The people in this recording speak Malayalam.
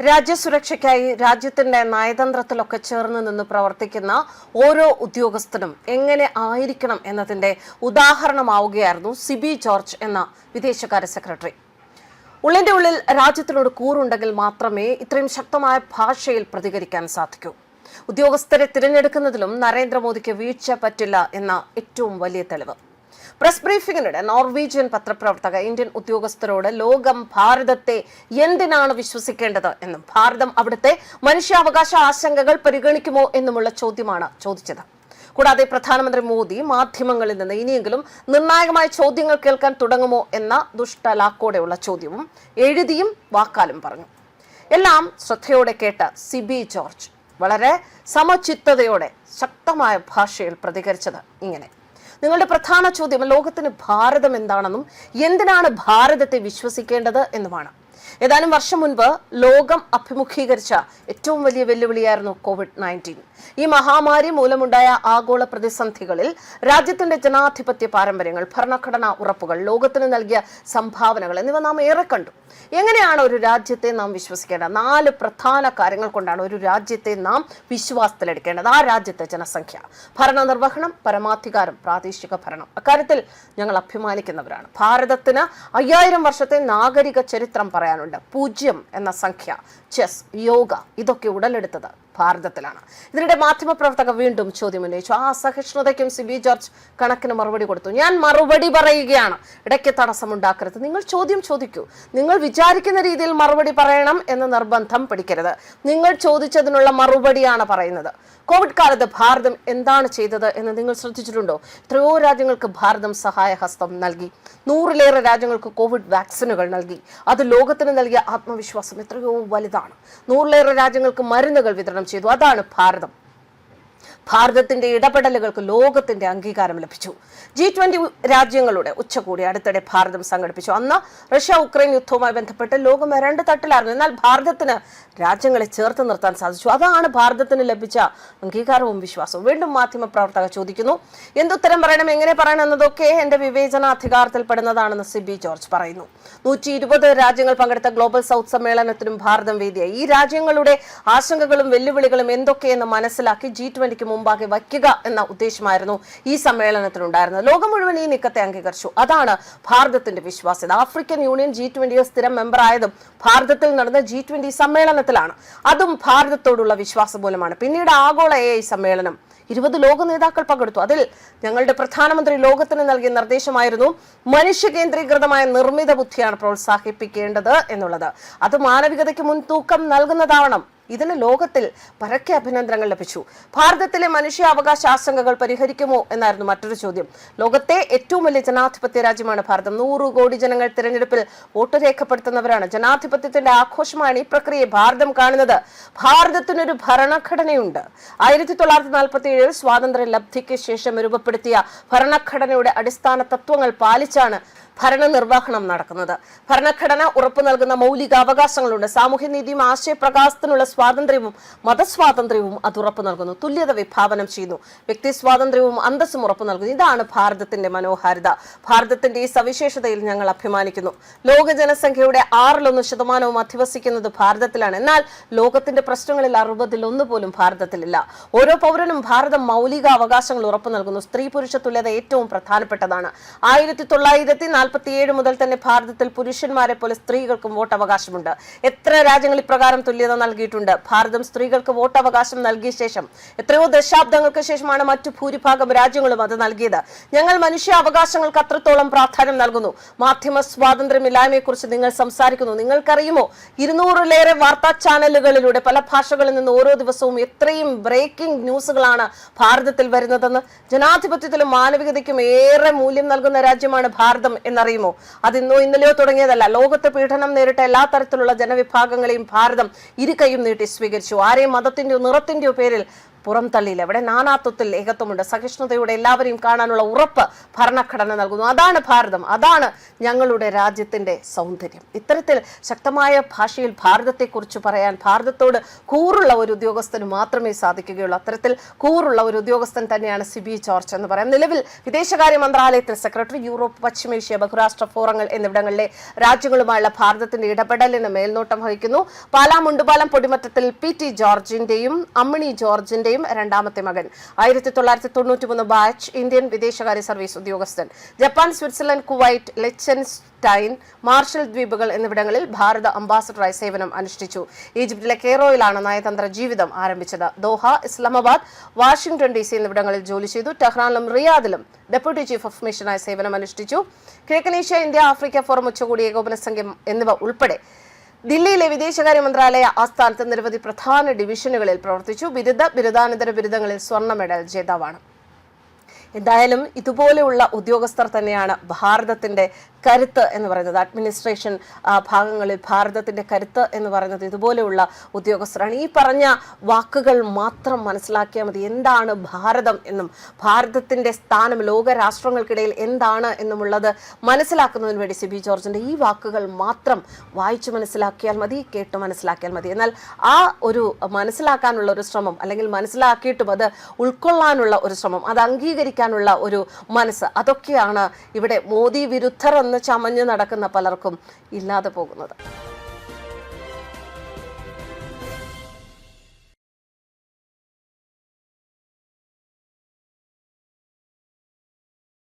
രാജ്യസുരക്ഷയ്ക്കായി രാജ്യത്തിന്റെ നയതന്ത്രത്തിലൊക്കെ ചേർന്ന് നിന്ന് പ്രവർത്തിക്കുന്ന ഓരോ ഉദ്യോഗസ്ഥനും എങ്ങനെ ആയിരിക്കണം എന്നതിന്റെ ഉദാഹരണമാവുകയായിരുന്നു സിബി ജോർജ് എന്ന വിദേശകാര്യ സെക്രട്ടറി. ഉള്ളിന്റെ ഉള്ളിൽ രാജ്യത്തിനോട് കൂറുണ്ടെങ്കിൽ മാത്രമേ ഇത്രയും ശക്തമായ ഭാഷയിൽ പ്രതികരിക്കാൻ സാധിക്കൂ. ഉദ്യോഗസ്ഥരെ തിരഞ്ഞെടുക്കുന്നതിലും നരേന്ദ്രമോദിക്ക് വീഴ്ച പറ്റില്ല എന്ന ഏറ്റവും വലിയ തെളിവ്. പ്രസ് ബ്രീഫിംഗിനിടെ നോർവീജിയൻ പത്രപ്രവർത്തക ഇന്ത്യൻ ഉദ്യോഗസ്ഥരോട് ലോകം ഭാരതത്തെ എന്തിനാണ് വിശ്വസിക്കേണ്ടത് എന്നും ഭാരതം അവിടുത്തെ മനുഷ്യാവകാശ ആശങ്കകൾ പരിഗണിക്കുമോ എന്നുമുള്ള ചോദ്യമാണ് ചോദിച്ചത്. കൂടാതെ പ്രധാനമന്ത്രി മോദി മാധ്യമങ്ങളിൽ നിന്ന് ഇനിയെങ്കിലും നിർണായകമായ ചോദ്യങ്ങൾ കേൾക്കാൻ തുടങ്ങുമോ എന്ന ദുഷ്ടലാക്കോടെയുള്ള ചോദ്യവും എഴുതിയും വാക്കാലും പറഞ്ഞു. എല്ലാം ശ്രദ്ധയോടെ കേട്ട സിബി ജോർജ് വളരെ സമചിത്തതയോടെ ശക്തമായ ഭാഷയിൽ പ്രതികരിച്ചത് ഇങ്ങനെ: നിങ്ങളുടെ പ്രധാന ചോദ്യം ലോകത്തിന് ഭാരതം എന്താണെന്നും എന്തിനാണ് ഭാരതത്തെ വിശ്വസിക്കേണ്ടത് എന്നുമാണ്. ഏതാനും വർഷം മുൻപ് ലോകം അഭിമുഖീകരിച്ച ഏറ്റവും വലിയ വെല്ലുവിളിയായിരുന്നു COVID-19. ഈ മഹാമാരി മൂലമുണ്ടായ ആഗോള പ്രതിസന്ധികളിൽ രാജ്യത്തിന്റെ ജനാധിപത്യ പാരമ്പര്യങ്ങൾ, ഭരണഘടനാ ഉറപ്പുകൾ, ലോകത്തിന് നൽകിയ സംഭാവനകൾ എന്നിവ നാം ഏറെ കണ്ടു. എങ്ങനെയാണ് ഒരു രാജ്യത്തെ നാം വിശ്വസിക്കേണ്ടത്? 4 പ്രധാന കാര്യങ്ങൾ കൊണ്ടാണ് ഒരു രാജ്യത്തെ നാം വിശ്വാസത്തിലെടുക്കേണ്ടത്. ആ രാജ്യത്തെ ജനസംഖ്യ, ഭരണനിർവഹണം, പരമാധികാരം, പ്രാദേശിക ഭരണം. അക്കാര്യത്തിൽ ഞങ്ങൾ അഭിമാനിക്കുന്നവരാണ്. ഭാരതത്തിന് 5000 വർഷത്തെ നാഗരിക ചരിത്രം പറയാനുണ്ട്. 0 എന്ന സംഖ്യ, ചെസ്, യോഗ ഇതൊക്കെ ഉടലെടുത്തത് ഭാരതത്തിലാണ്. ഇതിനിടെ മാധ്യമപ്രവർത്തക വീണ്ടും ചോദ്യം ഉന്നയിച്ചു. ആ അസഹിഷ്ണുതയ്ക്കും സിബി ജോർജ് കണക്കിന് മറുപടി കൊടുത്തു. ഞാൻ മറുപടി പറയുകയാണ്, ഇടയ്ക്ക് തടസ്സമുണ്ടാക്കരുത്. നിങ്ങൾ ചോദ്യം ചോദിക്കൂ, നിങ്ങൾ വിചാരിക്കുന്ന രീതിയിൽ മറുപടി പറയണം എന്ന് നിർബന്ധം പിടിക്കരുത്. നിങ്ങൾ ചോദിച്ചതിനുള്ള മറുപടിയാണ് പറയുന്നത്. കോവിഡ് കാലത്ത് ഭാരതം എന്താണ് ചെയ്തത് എന്ന് നിങ്ങൾ ശ്രദ്ധിച്ചിട്ടുണ്ടോ? എത്രയോ രാജ്യങ്ങൾക്ക് ഭാരതം സഹായഹസ്തം നൽകി. 100ലേറെ രാജ്യങ്ങൾക്ക് കോവിഡ് വാക്സിനുകൾ നൽകി. അത് ലോകത്തിന് നൽകിയ ആത്മവിശ്വാസം എത്രയോ വലുതാണ്. 100ലേറെ രാജ്യങ്ങൾക്ക് മരുന്നുകൾ വിതരണം ചെയ്തു. അതാണ് ഭാരതം. ഭാരതത്തിന്റെ ഇടപെടലുകൾക്ക് ലോകത്തിന്റെ അംഗീകാരം ലഭിച്ചു. G20 രാജ്യങ്ങളുടെ ഉച്ചകോടി അടുത്തിടെ ഭാരതം സംഘടിപ്പിച്ചു. അന്ന് റഷ്യ-ഉക്രൈൻ യുദ്ധവുമായി ബന്ധപ്പെട്ട് ലോകം 2 തട്ടിലായിരുന്നു. എന്നാൽ ഭാരതത്തിന് രാജ്യങ്ങളെ ചേർത്ത് നിർത്താൻ സാധിച്ചു. അതാണ് ഭാരതത്തിന് ലഭിച്ച അംഗീകാരവും വിശ്വാസവും. വീണ്ടും മാധ്യമ പ്രവർത്തകർ ചോദിക്കുന്നു, എന്തുത്തരം പറയണം, എങ്ങനെ പറയണം എന്നതൊക്കെ എന്റെ വിവേചനാധികാരത്തിൽപ്പെടുന്നതാണെന്ന് സിബി ജോർജ് പറയുന്നു. 120 രാജ്യങ്ങൾ പങ്കെടുത്ത ഗ്ലോബൽ സൗത്ത് സമ്മേളനത്തിനും ഭാരതം വേദിയായി. ഈ രാജ്യങ്ങളുടെ ആശങ്കകളും വെല്ലുവിളികളും എന്തൊക്കെയെന്ന് മനസ്സിലാക്കി G20 മുമ്പാകെ വയ്ക്കുക എന്ന ഉദ്ദേശമായിരുന്നു ഈ സമ്മേളനത്തിനുണ്ടായിരുന്നത്. ലോകം മുഴുവൻ ഈ നീക്കത്തെ അംഗീകരിച്ചു. അതാണ് ഭാരതത്തിന്റെ വിശ്വാസ്യത. ആഫ്രിക്കൻ യൂണിയൻ G20 സ്ഥിരം മെമ്പറായതും ഭാരതത്തിൽ നടന്ന G20 സമ്മേളനത്തിലാണ്. അതും ഭാരതത്തോടുള്ള വിശ്വാസം മൂലമാണ്. പിന്നീട് ആഗോള AI സമ്മേളനം, 20 ലോക നേതാക്കൾ പങ്കെടുത്തു. അതിൽ ഞങ്ങളുടെ പ്രധാനമന്ത്രി ലോകത്തിന് നൽകിയ നിർദ്ദേശമായിരുന്നു മനുഷ്യ കേന്ദ്രീകൃതമായ നിർമ്മിത ബുദ്ധിയാണ് പ്രോത്സാഹിപ്പിക്കേണ്ടത് എന്നുള്ളത്. അത് മാനവികതയ്ക്ക് മുൻതൂക്കം നൽകുന്നതാവണം. ഇതിന് ലോകത്തിൽ പരക്കെ അഭിനന്ദനങ്ങൾ ലഭിച്ചു. ഭാരതത്തിലെ മനുഷ്യാവകാശ ആശങ്കകൾ പരിഹരിക്കുമോ എന്നായിരുന്നു മറ്റൊരു ചോദ്യം. ലോകത്തെ ഏറ്റവും വലിയ ജനാധിപത്യ രാജ്യമാണ് ഭാരതം. 100 കോടി ജനങ്ങൾ തിരഞ്ഞെടുപ്പിൽ വോട്ട് രേഖപ്പെടുത്തുന്നവരാണ്. ജനാധിപത്യത്തിന്റെ ആഘോഷമാണ് ഈ പ്രക്രിയയെ ഭാരതം കാണുന്നത്. ഭാരതത്തിനൊരു ഭരണഘടനയുണ്ട്. 1947 സ്വാതന്ത്ര്യ ലബ്ധിക്ക് ശേഷം രൂപപ്പെടുത്തിയ ഭരണഘടനയുടെ അടിസ്ഥാന തത്വങ്ങൾ പാലിച്ചാണ് ഭരണനിർവഹണം നടക്കുന്നത്. ഭരണഘടന ഉറപ്പു നൽകുന്ന മൗലിക അവകാശങ്ങളുണ്ട്. സാമൂഹ്യനീതിയും ആശയപ്രകാശത്തിനുള്ള സ്വാതന്ത്ര്യവും മതസ്വാതന്ത്ര്യവും അത് ഉറപ്പു നൽകുന്നു. തുല്യത വിഭാവനം ചെയ്യുന്നു. വ്യക്തി സ്വാതന്ത്ര്യവും അന്തസ്സും ഉറപ്പു നൽകുന്നു. ഇതാണ് ഭാരതത്തിന്റെ മനോഹാരിത. ഭാരതത്തിന്റെ ഈ സവിശേഷതയിൽ ഞങ്ങൾ അഭിമാനിക്കുന്നു. ലോക ജനസംഖ്യയുടെ 1% അധിവസിക്കുന്നത് ഭാരതത്തിലാണ്. എന്നാൽ ലോകത്തിന്റെ പ്രശ്നങ്ങളിൽ 60% പോലും ഭാരതത്തിലില്ല. ഓരോ പൗരനും ഭാരതം മൗലിക അവകാശങ്ങൾ ഉറപ്പു നൽകുന്നു. സ്ത്രീ പുരുഷ തുല്യത ഏറ്റവും പ്രധാനപ്പെട്ടതാണ്. 1947 മുതൽ തന്നെ ഭാരതത്തിൽ പുരുഷന്മാരെ പോലെ സ്ത്രീകൾക്കും വോട്ടവകാശമുണ്ട്. എത്ര രാജ്യങ്ങൾ ഇപ്രകാരം തുല്യത നൽകിയിട്ടുണ്ട്? ഭാരതം സ്ത്രീകൾക്ക് വോട്ടവകാശം നൽകിയ ശേഷം എത്രയോ ദശാബ്ദങ്ങൾക്ക് ശേഷമാണ് മറ്റു ഭൂരിഭാഗം രാജ്യങ്ങളും അത് നൽകിയത്. ഞങ്ങൾ മനുഷ്യ അവകാശങ്ങൾക്ക് അത്രത്തോളം പ്രാധാന്യം നൽകുന്നു. മാധ്യമ സ്വാതന്ത്ര്യമില്ലായ്മയെക്കുറിച്ച് നിങ്ങൾ സംസാരിക്കുന്നു. നിങ്ങൾക്കറിയുമോ, 200ലേറെ വാർത്താ ചാനലുകളിലൂടെ പല ഭാഷകളിൽ നിന്ന് ഓരോ ദിവസവും എത്രയും ബ്രേക്കിംഗ് ന്യൂസുകളാണ് ഭാരതത്തിൽ വരുന്നതെന്ന്? ജനാധിപത്യത്തിലും മാനവികതയ്ക്കും ഏറെ മൂല്യം നൽകുന്ന രാജ്യമാണ് ഭാരതം എന്നറിയുമോ? അതിന്നോ ഇന്നലെയോ തുടങ്ങിയതല്ല. ലോകത്ത് പീഡനം നേരിട്ട എല്ലാ തരത്തിലുള്ള ജനവിഭാഗങ്ങളെയും ഭാരതം ഇരുകൈയും നീട്ടി സ്വീകരിച്ചു. ആരെയും മതത്തിന്റെയോ നിറത്തിന്റെയോ പേരിൽ പുറംതള്ളിയില്ല. ഇവിടെ നാനാത്വത്തിൽ ഏകത്വമുണ്ട്. സഹിഷ്ണുതയോടെ എല്ലാവരെയും കാണാനുള്ള ഉറപ്പ് ഭരണഘടന നൽകുന്നു. അതാണ് ഭാരതം, അതാണ് ഞങ്ങളുടെ രാജ്യത്തിന്റെ സൗന്ദര്യം. ഇത്തരത്തിൽ ശക്തമായ ഭാഷയിൽ ഭാരതത്തെക്കുറിച്ച് പറയാൻ ഭാരതത്തോട് കൂറുള്ള ഒരു ഉദ്യോഗസ്ഥന് മാത്രമേ സാധിക്കുകയുള്ളൂ. അത്തരത്തിൽ കൂറുള്ള ഒരു ഉദ്യോഗസ്ഥൻ തന്നെയാണ് സിബി ജോർജ് എന്ന് പറയാം. നിലവിൽ വിദേശകാര്യ മന്ത്രാലയത്തിൽ സെക്രട്ടറി, യൂറോപ്പ്, പശ്ചിമേഷ്യ, ബഹുരാഷ്ട്ര ഫോറങ്ങൾ എന്നിവിടങ്ങളിലെ രാജ്യങ്ങളുമായുള്ള ഭാരതത്തിന്റെ ഇടപെടലിന് മേൽനോട്ടം വഹിക്കുന്നു. പാലാ മുണ്ടുപാലം പൊടിമറ്റത്തിൽ PT ജോർജിന്റെയും അമ്മിണി ജോർജിന്റെയും രണ്ടാമത്തെ മകൻ. 1993 ബാച്ച് ഇന്ത്യൻ വിദേശകാര്യ സർവീസ് ഉദ്യോഗസ്ഥൻ. ജപ്പാൻ, സ്വിറ്റ്സർലൻഡ്, കുവൈറ്റ്, ലെച്ചൻസ്റ്റൈൻ, മാർഷൽ ദ്വീപുകൾ എന്നിവിടങ്ങളിൽ ഭാരത അംബാസഡറായി സേവനം അനുഷ്ഠിച്ചു. ഈജിപ്തിലെ കെയ്റോയിലാണ് നയതന്ത്ര ജീവിതം ആരംഭിച്ചത്. ദോഹ, ഇസ്ലാമാബാദ്, വാഷിംഗ്ടൺ DC എന്നിവിടങ്ങളിൽ ജോലി ചെയ്തു. ടെഹ്റാനിലും റിയാദിലും ഡെപ്യൂട്ടി ചീഫ് ഓഫ് മിഷനായി സേവനം അനുഷ്ഠിച്ചു. കിഴക്കനേഷ്യ, ഇന്ത്യ, ആഫ്രിക്ക ഫോറം ഉച്ചകോടി ഏകോപന സംഘം എന്നിവ ഉൾപ്പെടെ ദില്ലിയിലെ വിദേശകാര്യ മന്ത്രാലയ ആസ്ഥാനത്ത് നിരവധി പ്രധാന ഡിവിഷനുകളിൽ പ്രവർത്തിച്ചു. ബിരുദാനന്തര ബിരുദങ്ങളിൽ സ്വർണ്ണ മെഡൽ ജേതാവാണ്. എന്തായാലും ഇതുപോലെയുള്ള ഉദ്യോഗസ്ഥർ തന്നെയാണ് ഭാരതത്തിന്റെ കരുത്ത് എന്ന് പറയുന്നത്. അഡ്മിനിസ്ട്രേഷൻ ഭാഗങ്ങളിൽ ഭാരതത്തിന്റെ കരുത്ത് എന്ന് പറയുന്നത് ഇതുപോലെയുള്ള ഉദ്യോഗസ്ഥരാണ്. ഈ പറഞ്ഞ വാക്കുകൾ മാത്രം മനസ്സിലാക്കിയാൽ മതി. എന്താണ് ഭാരതം എന്നും ഭാരതത്തിന്റെ സ്ഥാനം ലോകരാഷ്ട്രങ്ങൾക്കിടയിൽ എന്താണ് എന്നുമുള്ളത് മനസ്സിലാക്കുന്നതിന് വേണ്ടി സിബി ജോർജിന്റെ ഈ വാക്കുകൾ മാത്രം വായിച്ചു മനസ്സിലാക്കിയാൽ മതി, കേട്ട് മനസ്സിലാക്കിയാൽ മതി. എന്നാൽ ആ ഒരു മനസ്സിലാക്കാനുള്ള ഒരു ശ്രമം, അല്ലെങ്കിൽ മനസ്സിലാക്കിയിട്ടും അത് ഉൾക്കൊള്ളാനുള്ള ഒരു ശ്രമം, അത് അംഗീകരിക്കാനുള്ള ഒരു മനസ്സ്, അതൊക്കെയാണ് ഇവിടെ മോദി വിരുദ്ധർ എന്ന് ചമഞ്ഞു നടക്കുന്ന പലർക്കും ഇല്ലാതെ പോകുന്നത്.